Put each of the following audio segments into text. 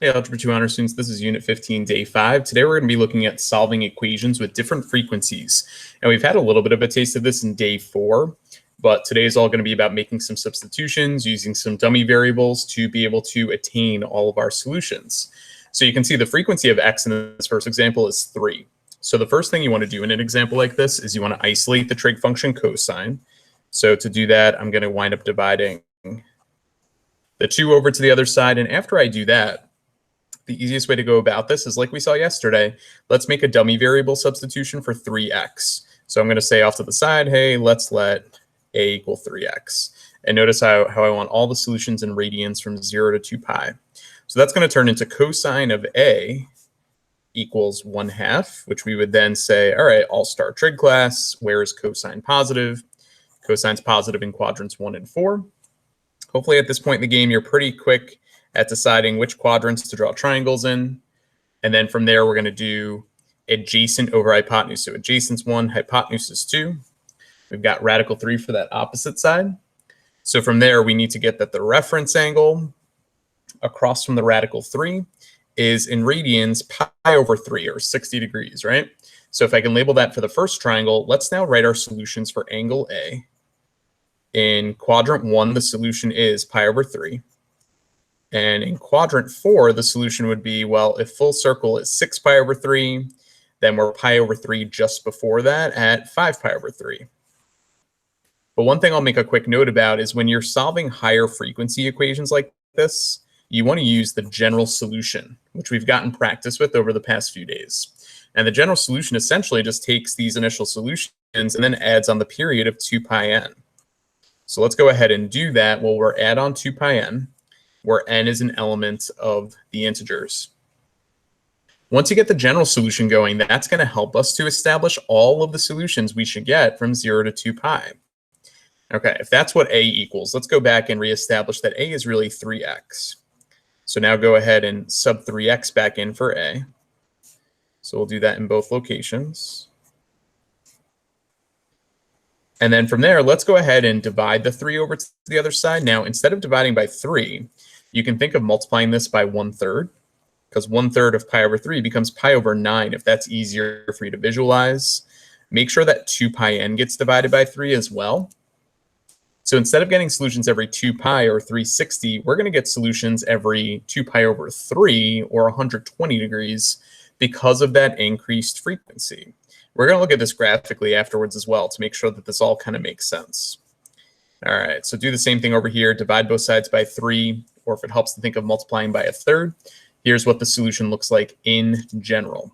Hey, Algebra 2 Honor students, this is Unit 15, Day 5. Today we're going to be looking at solving equations with different frequencies. And we've had a little bit of a taste of this in Day 4, but today is all going to be about making some substitutions, using some dummy variables to be able to attain all of our solutions. So you can see the frequency of x in this first example is 3. So the first thing you want to do in an example like this is you want to isolate the trig function cosine. So to do that, I'm going to wind up dividing the 2 over to the other side. And after I do that, the easiest way to go about this is like we saw yesterday. Let's make a dummy variable substitution for 3x. So I'm going to say off to the side, hey, let's let a equal 3x. And notice how I want all the solutions in radians from 0 to 2 pi. So that's going to turn into cosine of a equals 1/2, which we would then say, all right, all-star trig class, where is cosine positive? Cosine's positive in quadrants 1 and 4. Hopefully at this point in the game, you're pretty quick at deciding which quadrants to draw triangles in. And then from there, we're going to do adjacent over hypotenuse. So adjacent's 1, hypotenuse is 2. We've got radical 3 for that opposite side. So from there, we need to get that the reference angle across from the radical 3 is in radians pi over 3, or 60 degrees, right? So if I can label that for the first triangle, let's now write our solutions for angle A. In quadrant 1, the solution is pi over 3. And in quadrant 4, the solution would be, well, if full circle is 6 pi over 3, then we're pi over 3 just before that at 5 pi over 3. But one thing I'll make a quick note about is when you're solving higher frequency equations like this, you want to use the general solution, which we've gotten practice with over the past few days. And the general solution essentially just takes these initial solutions and then adds on the period of 2 pi n. So let's go ahead and do that. Well, we're add on 2 pi n, where n is an element of the integers. Once you get the general solution going, that's going to help us to establish all of the solutions we should get from 0 to 2 pi. Okay, if that's what a equals, let's go back and reestablish that a is really 3x. So now go ahead and sub 3x back in for a. So we'll do that in both locations. And then from there, let's go ahead and divide the 3 over to the other side. Now, instead of dividing by 3, you can think of multiplying this by 1/3, because 1/3 of pi over 3 becomes pi over 9, if that's easier for you to visualize. Make sure that 2 pi n gets divided by 3 as well. So instead of getting solutions every 2 pi or 360, we're going to get solutions every 2 pi over 3 or 120 degrees because of that increased frequency. We're going to look at this graphically afterwards as well to make sure that this all kind of makes sense. All right, so do the same thing over here. Divide both sides by 3, or if it helps to think of multiplying by 1/3, here's what the solution looks like in general.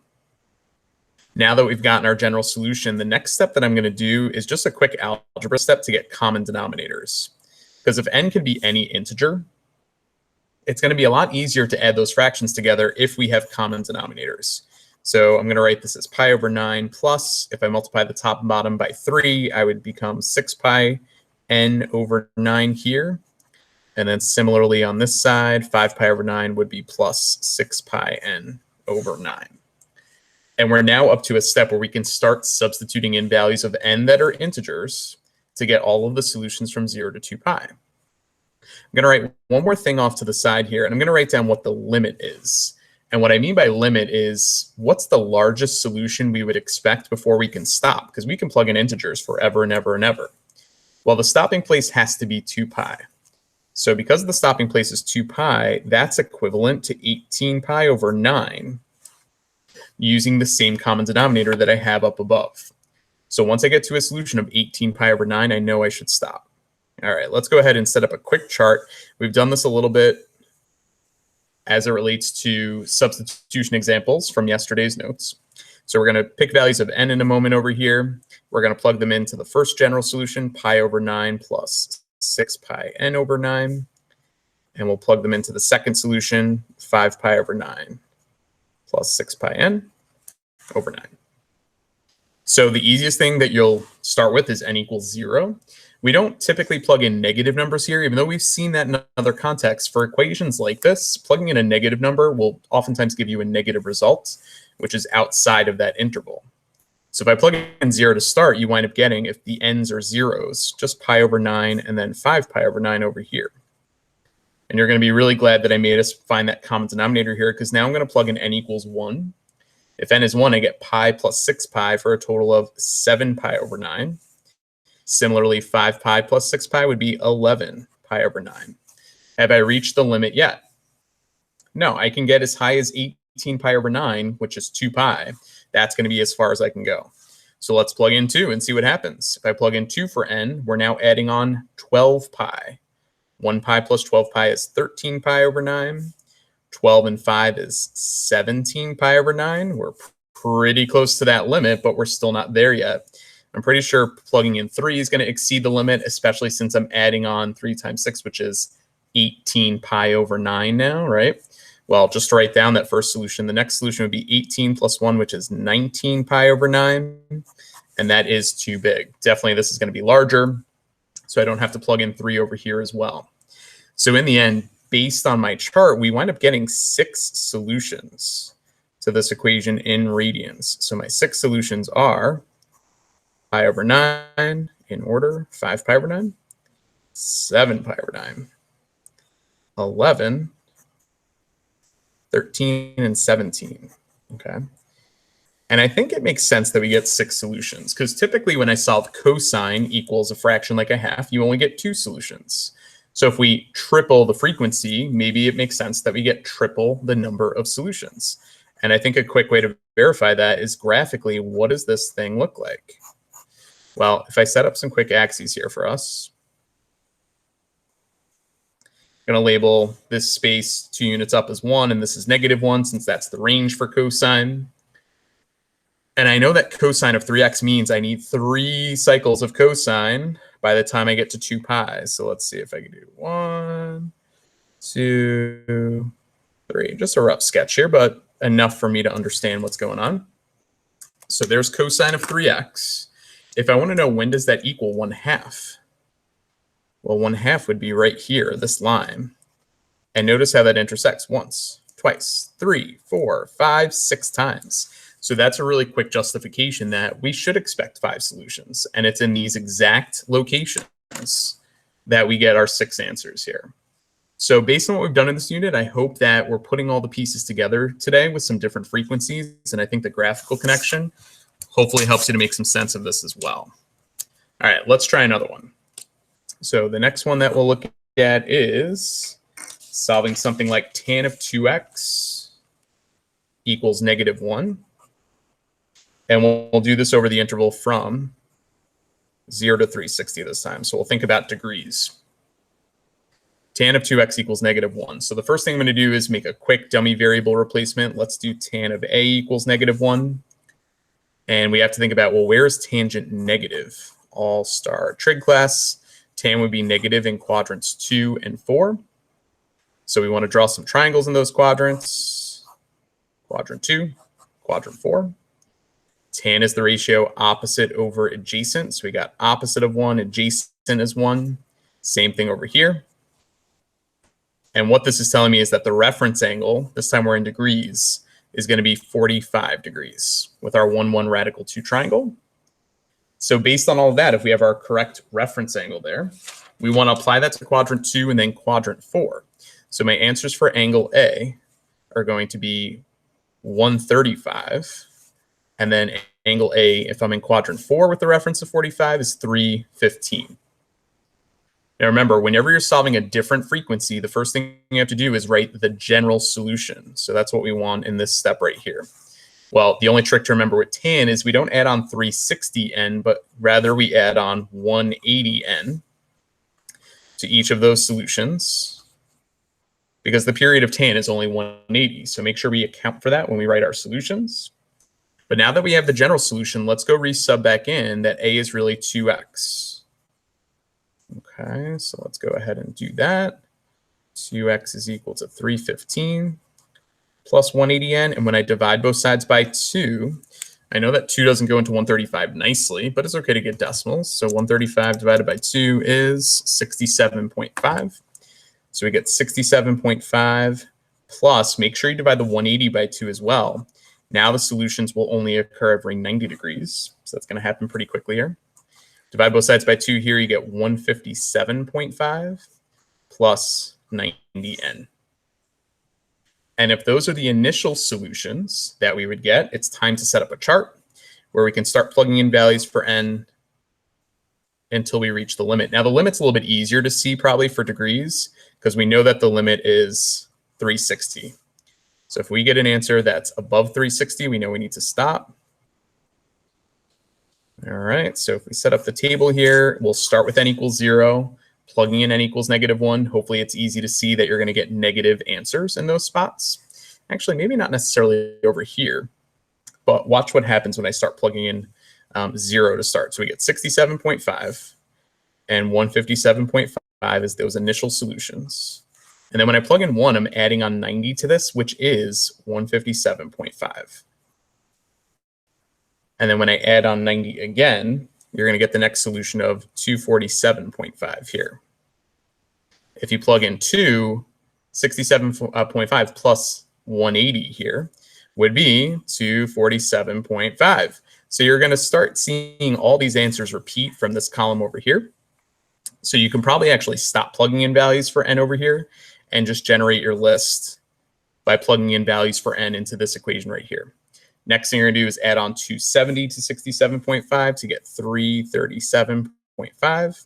Now that we've gotten our general solution, the next step that I'm going to do is just a quick algebra step to get common denominators. Because if n can be any integer, it's going to be a lot easier to add those fractions together if we have common denominators. So I'm going to write this as pi over 9 plus, if I multiply the top and bottom by 3, I would become 6 pi n over 9 here. And then similarly on this side, 5 pi over 9 would be plus 6 pi n over 9. And we're now up to a step where we can start substituting in values of n that are integers to get all of the solutions from 0 to 2 pi. I'm going to write one more thing off to the side here, and I'm going to write down what the limit is. And what I mean by limit is what's the largest solution we would expect before we can stop? Because we can plug in integers forever and ever and ever. Well, the stopping place has to be 2 pi. So because the stopping place is 2 pi, that's equivalent to 18 pi over 9 using the same common denominator that I have up above. So once I get to a solution of 18 pi over 9, I know I should stop. All right, let's go ahead and set up a quick chart. We've done this a little bit as it relates to substitution examples from yesterday's notes. So we're going to pick values of n in a moment over here. We're going to plug them into the first general solution, pi over 9 plus 6 pi n over 9. And we'll plug them into the second solution, 5 pi over 9 plus 6 pi n over 9. So the easiest thing that you'll start with is n equals 0. We don't typically plug in negative numbers here, even though we've seen that in other contexts. For equations like this, plugging in a negative number will oftentimes give you a negative result, which is outside of that interval. So if I plug in 0 to start, you wind up getting, if the n's are zeros, just pi over 9 and then 5 pi over 9 over here. And you're going to be really glad that I made us find that common denominator here, because now I'm going to plug in n equals 1. If n is 1, I get pi plus 6 pi for a total of 7 pi over 9. Similarly, 5 pi plus 6 pi would be 11 pi over 9. Have I reached the limit yet? No, I can get as high as 18 pi over 9, which is 2 pi. That's going to be as far as I can go. So let's plug in 2 and see what happens. If I plug in 2 for n, we're now adding on 12 pi. 1 pi plus 12 pi is 13 pi over 9. 12 and 5 is 17 pi over 9. We're pretty close to that limit, but we're still not there yet. I'm pretty sure plugging in 3 is going to exceed the limit, especially since I'm adding on 3 times 6, which is 18 pi over 9 now, right? Well, just to write down that first solution, the next solution would be 18 plus 1, which is 19 pi over 9. And that is too big. Definitely this is going to be larger, so I don't have to plug in 3 over here as well. So in the end, based on my chart, we wind up getting 6 solutions to this equation in radians. So my 6 solutions are pi over 9 in order, 5 pi over 9, 7 pi over 9, 11, 13, and 17, okay? And I think it makes sense that we get 6 solutions, because typically when I solve cosine equals a fraction like a half, you only get 2 solutions. So if we triple the frequency, maybe it makes sense that we get triple the number of solutions. And I think a quick way to verify that is graphically, what does this thing look like? Well, if I set up some quick axes here for us, I'm going to label this space 2 units up as 1, and this is -1, since that's the range for cosine. And I know that cosine of 3x means I need 3 cycles of cosine by the time I get to 2 pi. So let's see if I can do 1, 2, 3. Just a rough sketch here, but enough for me to understand what's going on. So there's cosine of 3x. If I want to know when does that equal 1/2, well, 1/2 would be right here, this line. And notice how that intersects once, twice, 3, 4, 5, 6 times. So that's a really quick justification that we should expect 5 solutions. And it's in these exact locations that we get our 6 answers here. So based on what we've done in this unit, I hope that we're putting all the pieces together today with some different frequencies. And I think the graphical connection hopefully helps you to make some sense of this as well. All right, let's try another one. So the next one that we'll look at is solving something like tan of 2x equals -1. And we'll do this over the interval from 0 to 360 this time. So we'll think about degrees. Tan of 2x equals -1. So the first thing I'm going to do is make a quick dummy variable replacement. Let's do tan of a equals -1. And we have to think about, well, where is tangent negative? All-star trig class. Tan would be negative in quadrants 2 and 4. So we want to draw some triangles in those quadrants. Quadrant 2, quadrant 4. Tan is the ratio opposite over adjacent. So we got opposite of 1, adjacent is 1. Same thing over here. And what this is telling me is that the reference angle, this time we're in degrees, is going to be 45 degrees with our 1, 1 radical 2 triangle. So based on all of that, if we have our correct reference angle there, we want to apply that to quadrant 2 and then quadrant 4. So my answers for angle A are going to be 135. And then angle A, if I'm in quadrant 4 with the reference of 45, is 315. Now remember, whenever you're solving a different frequency, the first thing you have to do is write the general solution. So that's what we want in this step right here. Well, the only trick to remember with tan is we don't add on 360n, but rather we add on 180n to each of those solutions, because the period of tan is only 180. So make sure we account for that when we write our solutions. But now that we have the general solution, let's go resub back in that a is really 2x. Okay, so let's go ahead and do that. 2x is equal to 315 plus 180n. And when I divide both sides by 2, I know that 2 doesn't go into 135 nicely, but it's okay to get decimals. So 135 divided by 2 is 67.5. So we get 67.5 plus, make sure you divide the 180 by 2 as well. Now the solutions will only occur every 90 degrees. So that's going to happen pretty quickly here. Divide both sides by 2 here, you get 157.5 plus 90n. And if those are the initial solutions that we would get, it's time to set up a chart where we can start plugging in values for n until we reach the limit. Now, the limit's a little bit easier to see probably for degrees because we know that the limit is 360. So if we get an answer that's above 360, we know we need to stop. All right, so if we set up the table here, we'll start with n equals 0, plugging in n equals -1. Hopefully it's easy to see that you're going to get negative answers in those spots. Actually, maybe not necessarily over here, but watch what happens when I start plugging in 0 to start. So we get 67.5 and 157.5 as those initial solutions. And then when I plug in 1, I'm adding on 90 to this, which is 157.5. And then when I add on 90 again, you're going to get the next solution of 247.5 here. If you plug in 67.5 plus 180 here would be 247.5. So you're going to start seeing all these answers repeat from this column over here. So you can probably actually stop plugging in values for n over here and just generate your list by plugging in values for n into this equation right here. Next thing you're going to do is add on 270 to 67.5 to get 337.5.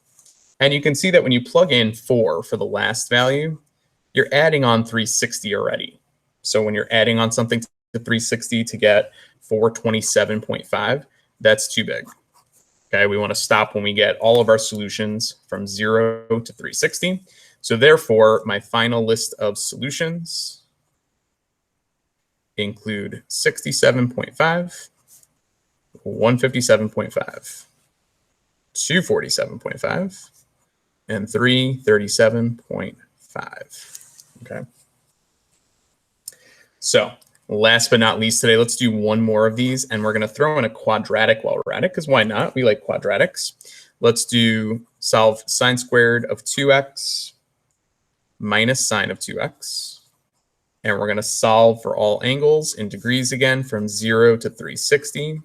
And you can see that when you plug in 4 for the last value, you're adding on 360 already. So when you're adding on something to 360 to get 427.5, that's too big. Okay, we want to stop when we get all of our solutions from 0 to 360. So therefore, my final list of solutions include 67.5, 157.5, 247.5, and 337.5. Okay. So last but not least today, let's do one more of these, and we're going to throw in a quadratic while we're at it, because why not? We like quadratics. Let's do solve sine squared of 2x minus sine of 2x. And we're going to solve for all angles in degrees again from 0 to 360.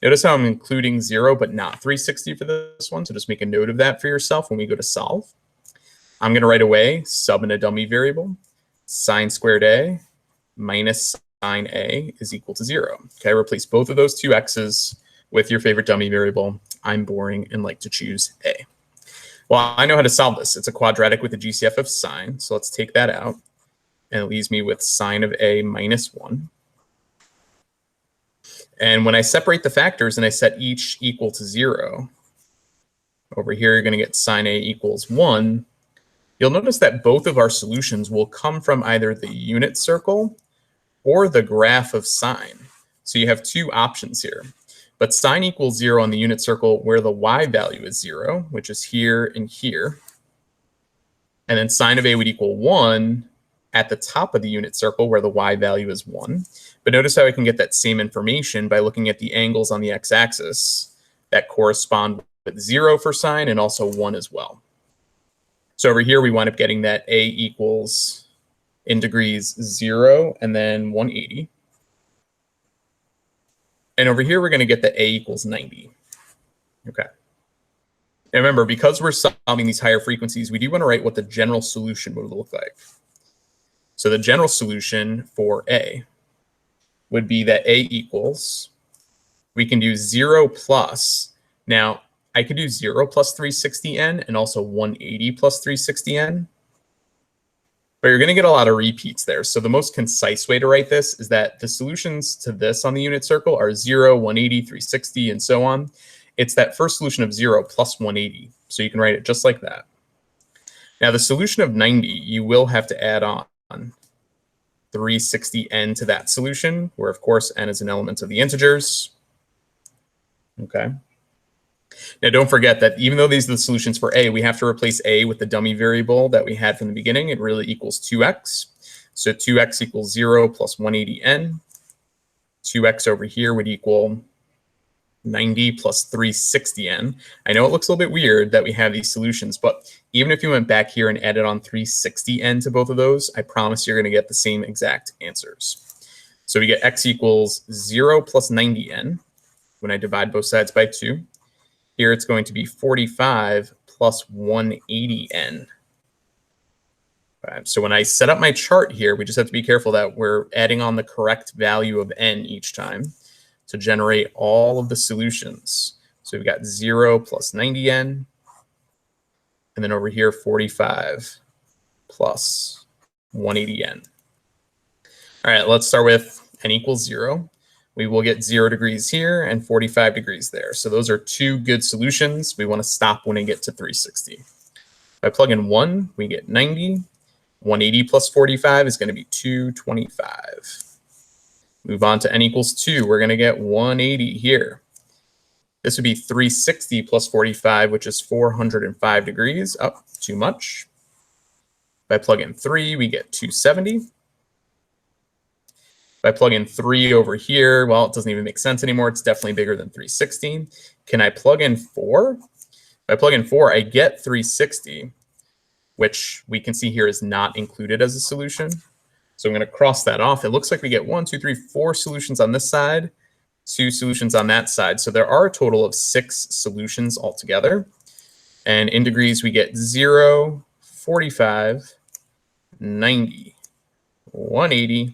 Notice how I'm including 0 but not 360 for this one, so just make a note of that for yourself when we go to solve. I'm going to right away sub in a dummy variable. Sine squared a minus sine a is equal to 0. Okay, replace both of those two x's with your favorite dummy variable. I'm boring and like to choose a. Well, I know how to solve this. It's a quadratic with a GCF of sine, so let's take that out. And it leaves me with sine of a minus 1. And when I separate the factors and I set each equal to 0, over here you're going to get sine a equals 1. You'll notice that both of our solutions will come from either the unit circle or the graph of sine. So you have two options here. But sine equals 0 on the unit circle where the y value is 0, which is here and here. And then sine of a would equal 1 at the top of the unit circle where the y value is 1. But notice how I can get that same information by looking at the angles on the x-axis that correspond with 0 for sine and also 1 as well. So over here we wind up getting that a equals in degrees 0 and then 180. And over here we're going to get that a equals 90. Okay. And remember, because we're solving these higher frequencies, we do want to write what the general solution would look like. So the general solution for a would be that a equals, we can do 0 plus. Now, I could do 0 plus 360n and also 180 plus 360n. But you're going to get a lot of repeats there. So the most concise way to write this is that the solutions to this on the unit circle are 0, 180, 360, and so on. It's that first solution of 0 plus 180. So you can write it just like that. Now the solution of 90, you will have to add on 360n to that solution, where of course n is an element of the integers. Okay. Now don't forget that even though these are the solutions for a, we have to replace a with the dummy variable that we had from the beginning. It really equals 2x. So 2x equals 0 plus 180n. 2x over here would equal 90 plus 360n. I know it looks a little bit weird that we have these solutions, but even if you went back here and added on 360n to both of those, I promise you're going to get the same exact answers. So we get x equals 0 plus 90n when I divide both sides by 2. Here it's going to be 45 plus 180n Okay, so when I set up my chart here, we just have to be careful that we're adding on the correct value of n each time to generate all of the solutions. So we've got 0 plus 90n, and then over here 45 plus 180n. All right, let's start with n equals 0. We will get 0 degrees here and 45 degrees there. So those are two good solutions. We want to stop when we get to 360. If I plug in 1, we get 90. 180 plus 45 is going to be 225. Move on to n equals 2. We're going to get 180 here. This would be 360 plus 45, which is 405 degrees. Oh, too much. If I plug in 3, we get 270. If I plug in 3 over here, well, it doesn't even make sense anymore. It's definitely bigger than 360. Can I plug in 4? If I plug in 4, I get 360, which we can see here is not included as a solution. So I'm going to cross that off. It looks like we get 1, 2, 3, 4 solutions on this side, 2 solutions on that side. So there are a total of 6 solutions altogether. And in degrees, we get 0, 45, 90, 180. I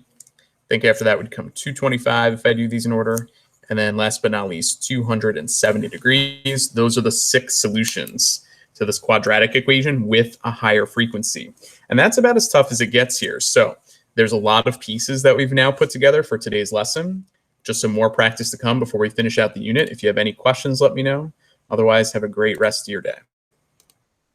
think after that would come 225 if I do these in order. And then last but not least, 270 degrees. Those are the 6 solutions to this quadratic equation with a higher frequency. And that's about as tough as it gets here. So there's a lot of pieces that we've now put together for today's lesson. Just some more practice to come before we finish out the unit. If you have any questions, let me know. Otherwise, have a great rest of your day.